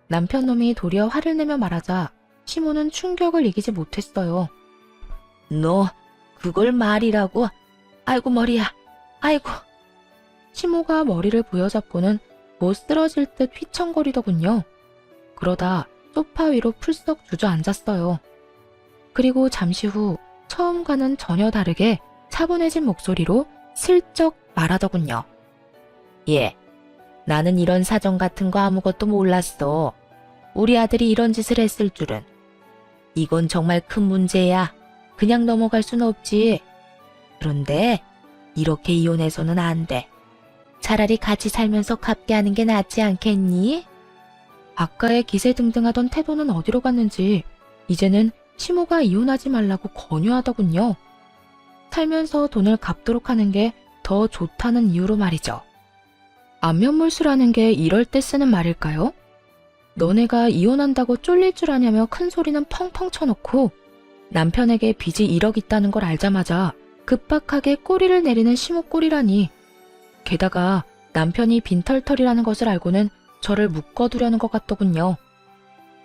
남편 놈이 도리어 화를 내며 말하자 시모는 충격을 이기지 못했어요. 너 그걸 말이라고? 아이고 머리야. 아이고. 시모가 머리를 부여잡고는 못 쓰러질 듯 휘청거리더군요. 그러다 소파 위로 풀썩 주저앉았어요. 그리고 잠시 후 처음과는 전혀 다르게 차분해진 목소리로 슬쩍 말하더군요. 예, 나는 이런 사정 같은 거 아무것도 몰랐어. 우리 아들이 이런 짓을 했을 줄은. 이건 정말 큰 문제야. 그냥 넘어갈 순 없지. 그런데 이렇게 이혼해서는 안 돼. 차라리 같이 살면서 갚게 하는 게 낫지 않겠니? 아까의 기세등등하던 태도는 어디로 갔는지 이제는 시모가 이혼하지 말라고 권유하더군요. 살면서 돈을 갚도록 하는 게 더 좋다는 이유로 말이죠. 안면물수라는 게 이럴 때 쓰는 말일까요? 너네가 이혼한다고 쫄릴 줄 아냐며 큰 소리는 펑펑 쳐놓고 남편에게 빚이 1억 있다는 걸 알자마자 급박하게 꼬리를 내리는 시모 꼴이라니. 게다가 남편이 빈털털이라는 것을 알고는 저를 묶어두려는 것 같더군요.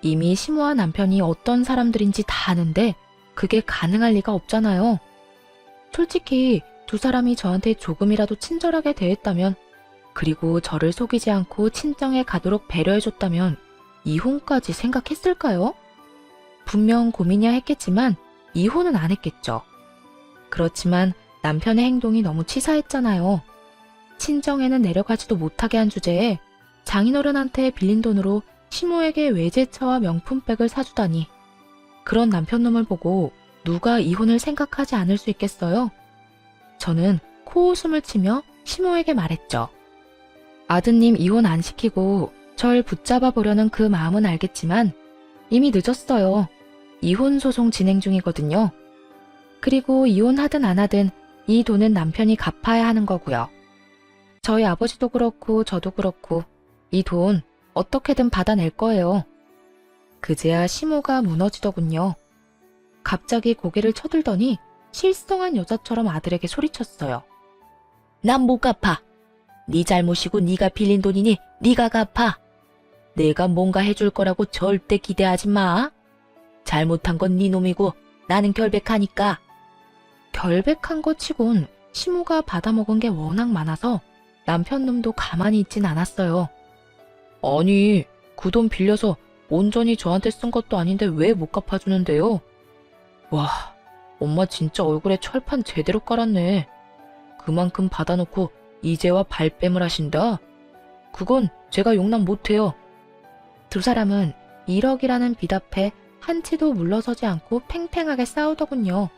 이미 시모와 남편이 어떤 사람들인지 다 아는데 그게 가능할 리가 없잖아요. 솔직히 두 사람이 저한테 조금이라도 친절하게 대했다면, 그리고 저를 속이지 않고 친정에 가도록 배려해줬다면 이혼까지 생각했을까요? 분명 고민이야 했겠지만 이혼은 안 했겠죠. 그렇지만 남편의 행동이 너무 치사했잖아요. 친정에는 내려가지도 못하게 한 주제에 장인어른한테 빌린 돈으로 시모에게 외제차와 명품백을 사주다니. 그런 남편놈을 보고 누가 이혼을 생각하지 않을 수 있겠어요? 저는 코웃음을 치며 시모에게 말했죠. 아드님 이혼 안 시키고 절 붙잡아 보려는 그 마음은 알겠지만 이미 늦었어요. 이혼 소송 진행 중이거든요. 그리고 이혼하든 안 하든 이 돈은 남편이 갚아야 하는 거고요. 저희 아버지도 그렇고 저도 그렇고 이 돈 어떻게든 받아낼 거예요. 그제야 시모가 무너지더군요. 갑자기 고개를 쳐들더니 실성한 여자처럼 아들에게 소리쳤어요. 난 못 갚아. 네 잘못이고 네가 빌린 돈이니 네가 갚아. 내가 뭔가 해줄 거라고 절대 기대하지 마. 잘못한 건 네 놈이고 나는 결백하니까. 결백한 것 치곤 시모가 받아먹은 게 워낙 많아서 남편 놈도 가만히 있진 않았어요. 아니, 그 돈 빌려서 온전히 저한테 쓴 것도 아닌데 왜 못 갚아주는데요? 와, 엄마 진짜 얼굴에 철판 제대로 깔았네. 그만큼 받아놓고 이제와 발뺌을 하신다? 그건 제가 용납 못해요. 두 사람은 1억이라는 빚 앞에 한치도 물러서지 않고 팽팽하게 싸우더군요.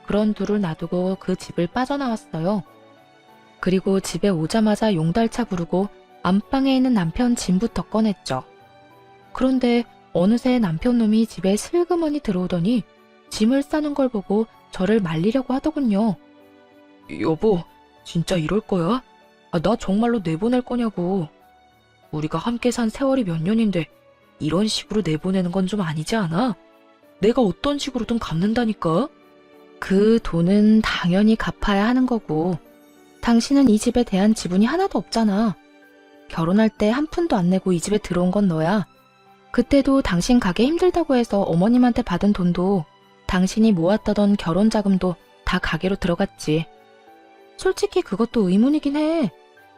그런 둘을 놔두고 그 집을 빠져나왔어요. 그리고 집에 오자마자 용달차 부르고 안방에 있는 남편 짐부터 꺼냈죠. 그런데 어느새 남편 놈이 집에 슬그머니 들어오더니 짐을 싸는 걸 보고 저를 말리려고 하더군요. 여보, 진짜 이럴 거야? 나 정말로 내보낼 거냐고. 우리가 함께 산 세월이 몇 년인데 이런 식으로 내보내는 건 좀 아니지 않아? 내가 어떤 식으로든 갚는다니까? 그 돈은 당연히 갚아야 하는 거고 당신은 이 집에 대한 지분이 하나도 없잖아. 결혼할 때 한 푼도 안 내고 이 집에 들어온 건 너야. 그때도 당신 가게 힘들다고 해서 어머님한테 받은 돈도 당신이 모았다던 결혼 자금도 다 가게로 들어갔지. 솔직히 그것도 의문이긴 해.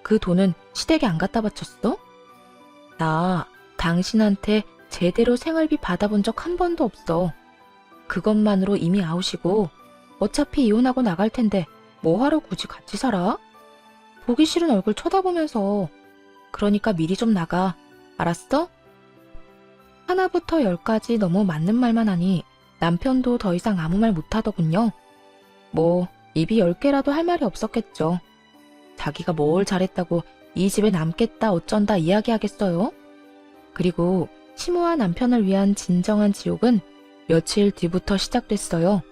그 돈은 시댁에 안 갖다 바쳤어? 나 당신한테 제대로 생활비 받아본 적 한 번도 없어. 그것만으로 이미 아웃이고 어차피 이혼하고 나갈 텐데 뭐하러 굳이 같이 살아? 보기 싫은 얼굴 쳐다보면서. 그러니까 미리 좀 나가. 알았어? 하나부터 10까지 너무 맞는 말만 하니 남편도 더 이상 아무 말 못하더군요. 뭐 입이 10개라도 할 말이 없었겠죠. 자기가 뭘 잘했다고 이 집에 남겠다 어쩐다 이야기하겠어요? 그리고 시모와 남편을 위한 진정한 지옥은 며칠 뒤부터 시작됐어요.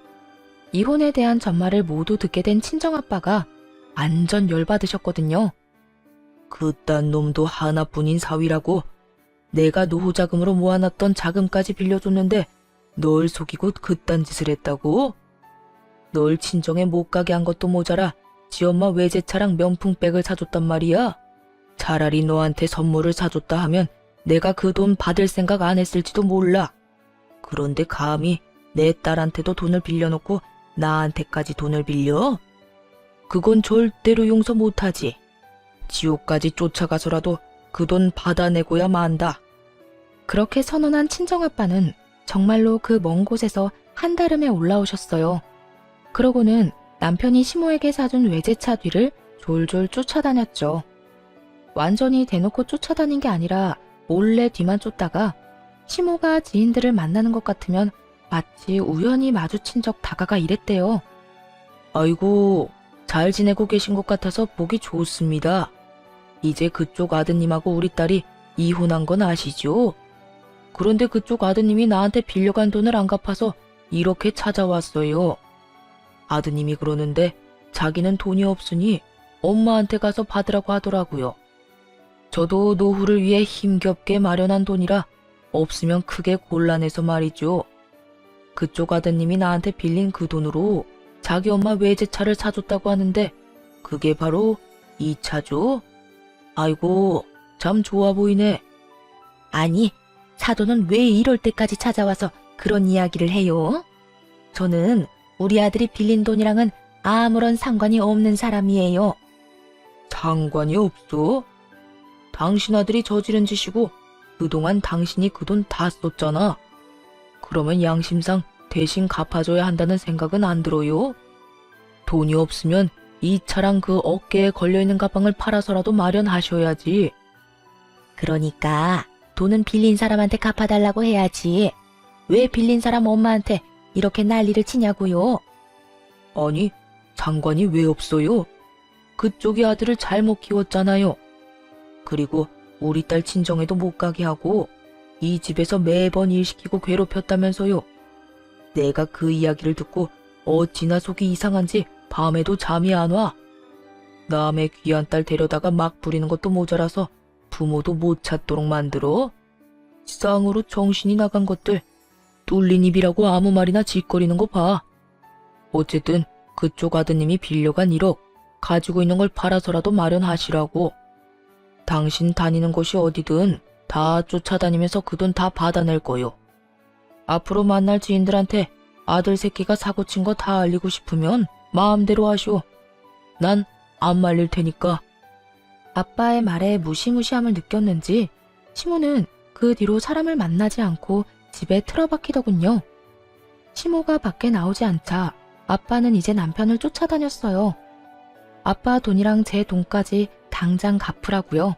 이혼에 대한 전말을 모두 듣게 된 친정아빠가 완전 열받으셨거든요. 그딴 놈도 하나뿐인 사위라고. 내가 노후자금으로 모아놨던 자금까지 빌려줬는데 널 속이고 그딴 짓을 했다고? 널 친정에 못 가게 한 것도 모자라 지엄마 외제차랑 명품백을 사줬단 말이야. 차라리 너한테 선물을 사줬다 하면 내가 그 돈 받을 생각 안 했을지도 몰라. 그런데 감히 내 딸한테도 돈을 빌려놓고 나한테까지 돈을 빌려? 그건 절대로 용서 못하지. 지옥까지 쫓아가서라도 그 돈 받아내고야 만다. 그렇게 선언한 친정아빠는 정말로 그 먼 곳에서 한달음에 올라오셨어요. 그러고는 남편이 시모에게 사준 외제차 뒤를 졸졸 쫓아다녔죠. 완전히 대놓고 쫓아다닌 게 아니라 몰래 뒤만 쫓다가 시모가 지인들을 만나는 것 같으면 마치 우연히 마주친 적 다가가 이랬대요. 아이고, 잘 지내고 계신 것 같아서 보기 좋습니다. 이제 그쪽 아드님하고 우리 딸이 이혼한 건 아시죠? 그런데 그쪽 아드님이 나한테 빌려간 돈을 안 갚아서 이렇게 찾아왔어요. 아드님이 그러는데 자기는 돈이 없으니 엄마한테 가서 받으라고 하더라고요. 저도 노후를 위해 힘겹게 마련한 돈이라 없으면 크게 곤란해서 말이죠. 그쪽 아드님이 나한테 빌린 그 돈으로 자기 엄마 외제차를 사줬다고 하는데 그게 바로 이 차죠? 아이고, 참 좋아 보이네. 아니, 사돈은 왜 이럴 때까지 찾아와서 그런 이야기를 해요? 저는 우리 아들이 빌린 돈이랑은 아무런 상관이 없는 사람이에요. 상관이 없어? 당신 아들이 저지른 짓이고 그동안 당신이 그 돈 다 썼잖아. 그러면 양심상 대신 갚아줘야 한다는 생각은 안 들어요? 돈이 없으면 이 차랑 그 어깨에 걸려있는 가방을 팔아서라도 마련하셔야지. 그러니까 돈은 빌린 사람한테 갚아달라고 해야지. 왜 빌린 사람 엄마한테 이렇게 난리를 치냐고요? 아니, 상관이 왜 없어요? 그쪽이 아들을 잘못 키웠잖아요. 그리고 우리 딸 친정에도 못 가게 하고 이 집에서 매번 일 시키고 괴롭혔다면서요. 내가 그 이야기를 듣고 어찌나 속이 이상한지 밤에도 잠이 안 와. 남의 귀한 딸 데려다가 막 부리는 것도 모자라서 부모도 못 찾도록 만들어? 쌍으로 정신이 나간 것들. 뚫린 입이라고 아무 말이나 짓거리는 거 봐. 어쨌든 그쪽 아드님이 빌려간 1억 가지고 있는 걸 팔아서라도 마련하시라고. 당신 다니는 곳이 어디든 다 쫓아다니면서 그 돈 다 받아낼 거요. 앞으로 만날 지인들한테 아들 새끼가 사고친 거 다 알리고 싶으면 마음대로 하시오. 난 안 말릴 테니까. 아빠의 말에 무시무시함을 느꼈는지 시모는 그 뒤로 사람을 만나지 않고 집에 틀어박히더군요. 시모가 밖에 나오지 않자 아빠는 이제 남편을 쫓아다녔어요. 아빠 돈이랑 제 돈까지 당장 갚으라고요.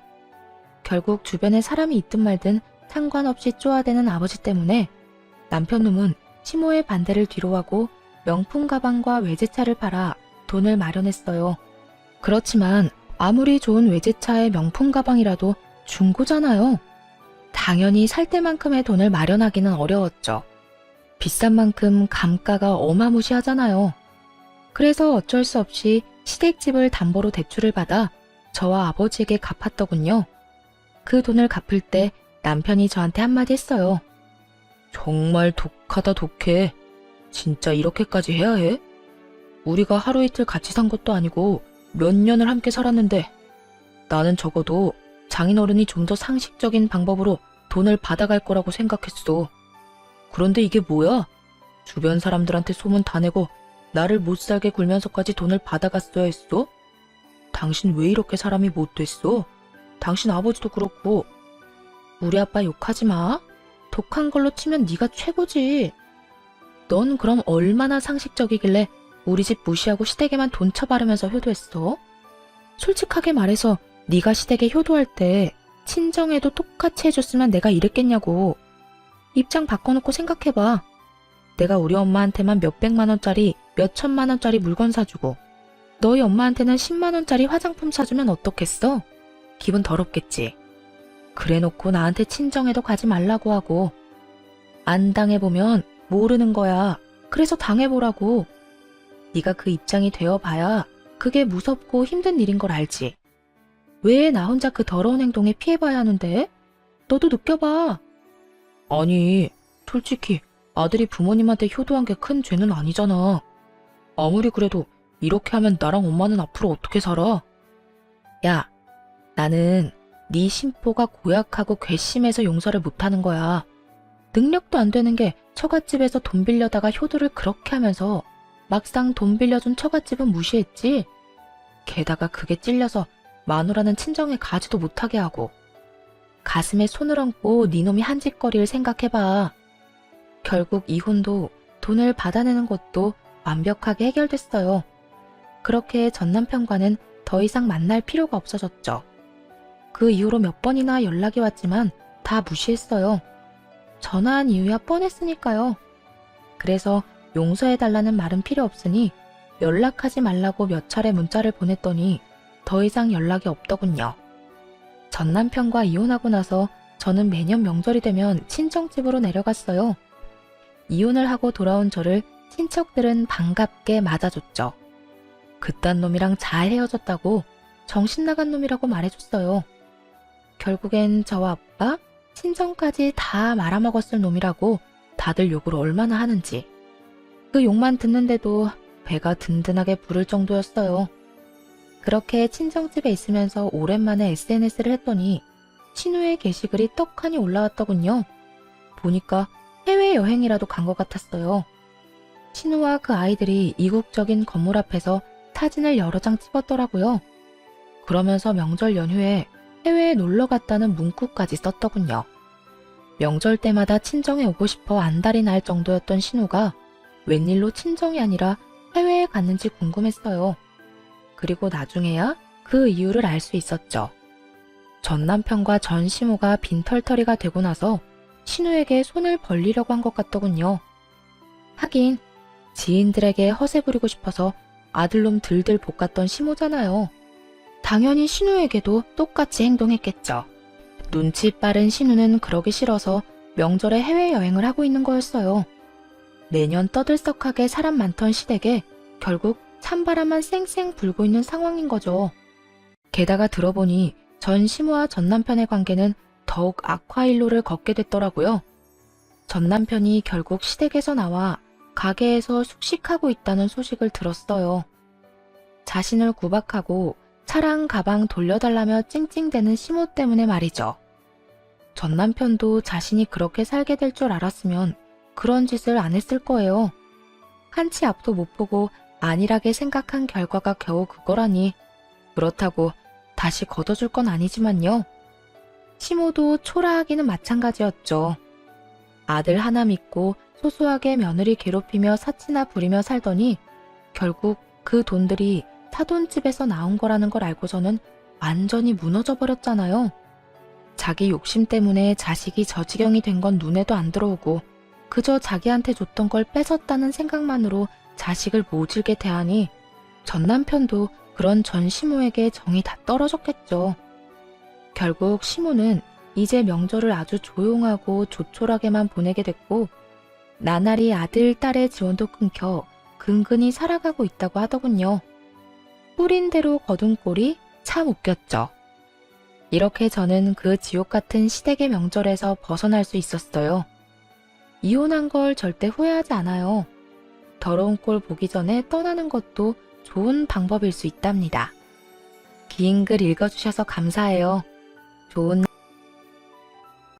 결국 주변에 사람이 있든 말든 상관없이 쪼아대는 아버지 때문에 남편 놈은 시모의 반대를 뒤로하고 명품 가방과 외제차를 팔아 돈을 마련했어요. 그렇지만 아무리 좋은 외제차의 명품 가방이라도 중고잖아요. 당연히 살 때만큼의 돈을 마련하기는 어려웠죠. 비싼 만큼 감가가 어마무시하잖아요. 그래서 어쩔 수 없이 시댁집을 담보로 대출을 받아 저와 아버지에게 갚았더군요. 그 돈을 갚을 때 남편이 저한테 한마디 했어요. 정말 독하다 독해. 진짜 이렇게까지 해야 해? 우리가 하루 이틀 같이 산 것도 아니고 몇 년을 함께 살았는데 나는 적어도 장인어른이 좀 더 상식적인 방법으로 돈을 받아갈 거라고 생각했어. 그런데 이게 뭐야? 주변 사람들한테 소문 다 내고 나를 못살게 굴면서까지 돈을 받아갔어야 했어? 당신 왜 이렇게 사람이 못됐어? 당신 아버지도 그렇고. 우리 아빠 욕하지 마. 독한 걸로 치면 네가 최고지. 넌 그럼 얼마나 상식적이길래 우리 집 무시하고 시댁에만 돈 처바르면서 효도했어? 솔직하게 말해서 네가 시댁에 효도할 때 친정에도 똑같이 해줬으면 내가 이랬겠냐고. 입장 바꿔놓고 생각해봐. 내가 우리 엄마한테만 몇백만 원짜리, 몇천만 원짜리 물건 사주고 너희 엄마한테는 10만 원짜리 화장품 사주면 어떻겠어? 기분 더럽겠지. 그래놓고 나한테 친정에도 가지 말라고 하고. 안 당해보면 모르는 거야. 그래서 당해보라고. 네가 그 입장이 되어봐야 그게 무섭고 힘든 일인 걸 알지. 왜 나 혼자 그 더러운 행동에 피해봐야 하는데? 너도 느껴봐. 아니, 솔직히 아들이 부모님한테 효도한 게 큰 죄는 아니잖아. 아무리 그래도 이렇게 하면 나랑 엄마는 앞으로 어떻게 살아? 야, 나는 네 심보가 고약하고 괘씸해서 용서를 못하는 거야. 능력도 안 되는 게 처갓집에서 돈 빌려다가 효도를 그렇게 하면서 막상 돈 빌려준 처갓집은 무시했지. 게다가 그게 찔려서 마누라는 친정에 가지도 못하게 하고. 가슴에 손을 얹고 네 놈이 한 짓거리를 생각해봐. 결국 이혼도 돈을 받아내는 것도 완벽하게 해결됐어요. 그렇게 전 남편과는 더 이상 만날 필요가 없어졌죠. 그 이후로 몇 번이나 연락이 왔지만 다 무시했어요. 전화한 이유야 뻔했으니까요. 그래서 용서해달라는 말은 필요 없으니 연락하지 말라고 몇 차례 문자를 보냈더니 더 이상 연락이 없더군요. 전 남편과 이혼하고 나서 저는 매년 명절이 되면 친정집으로 내려갔어요. 이혼을 하고 돌아온 저를 친척들은 반갑게 맞아줬죠. 그딴 놈이랑 잘 헤어졌다고 정신 나간 놈이라고 말해줬어요. 결국엔 저와 아빠, 친정까지 다 말아먹었을 놈이라고 다들 욕을 얼마나 하는지. 그 욕만 듣는데도 배가 든든하게 부를 정도였어요. 그렇게 친정집에 있으면서 오랜만에 SNS를 했더니 신우의 게시글이 떡하니 올라왔더군요. 보니까 해외여행이라도 간 것 같았어요. 신우와 그 아이들이 이국적인 건물 앞에서 사진을 여러 장 찍었더라고요. 그러면서 명절 연휴에 해외에 놀러 갔다는 문구까지 썼더군요. 명절 때마다 친정에 오고 싶어 안달이 날 정도였던 신우가 웬일로 친정이 아니라 해외에 갔는지 궁금했어요. 그리고 나중에야 그 이유를 알 수 있었죠. 전 남편과 전 시모가 빈털터리가 되고 나서 신우에게 손을 벌리려고 한 것 같더군요. 하긴 지인들에게 허세 부리고 싶어서 아들놈 들들 볶았던 시모잖아요. 당연히 신우에게도 똑같이 행동했겠죠. 눈치 빠른 신우는 그러기 싫어서 명절에 해외여행을 하고 있는 거였어요. 매년 떠들썩하게 사람 많던 시댁에 결국 찬바람만 쌩쌩 불고 있는 상황인 거죠. 게다가 들어보니 전 시모와 전 남편의 관계는 더욱 악화일로를 걷게 됐더라고요. 전 남편이 결국 시댁에서 나와 가게에서 숙식하고 있다는 소식을 들었어요. 자신을 구박하고 차랑 가방 돌려달라며 찡찡대는 시모 때문에 말이죠. 전 남편도 자신이 그렇게 살게 될 줄 알았으면 그런 짓을 안 했을 거예요. 한치 앞도 못 보고 안일하게 생각한 결과가 겨우 그거라니. 그렇다고 다시 걷어줄 건 아니지만요. 시모도 초라하기는 마찬가지였죠. 아들 하나 믿고 소소하게 며느리 괴롭히며 사치나 부리며 살더니 결국 그 돈들이 사돈집에서 나온 거라는 걸 알고서는 완전히 무너져 버렸잖아요. 자기 욕심 때문에 자식이 저 지경이 된 건 눈에도 안 들어오고 그저 자기한테 줬던 걸 뺏었다는 생각만으로 자식을 모질게 대하니 전 남편도 그런 전 시모에게 정이 다 떨어졌겠죠. 결국 시모는 이제 명절을 아주 조용하고 조촐하게만 보내게 됐고 나날이 아들, 딸의 지원도 끊겨 근근히 살아가고 있다고 하더군요. 뿌린 대로 거둔 꼴이 참 웃겼죠. 이렇게 저는 그 지옥 같은 시댁의 명절에서 벗어날 수 있었어요. 이혼한 걸 절대 후회하지 않아요. 더러운 꼴 보기 전에 떠나는 것도 좋은 방법일 수 있답니다. 긴 글 읽어주셔서 감사해요. 좋은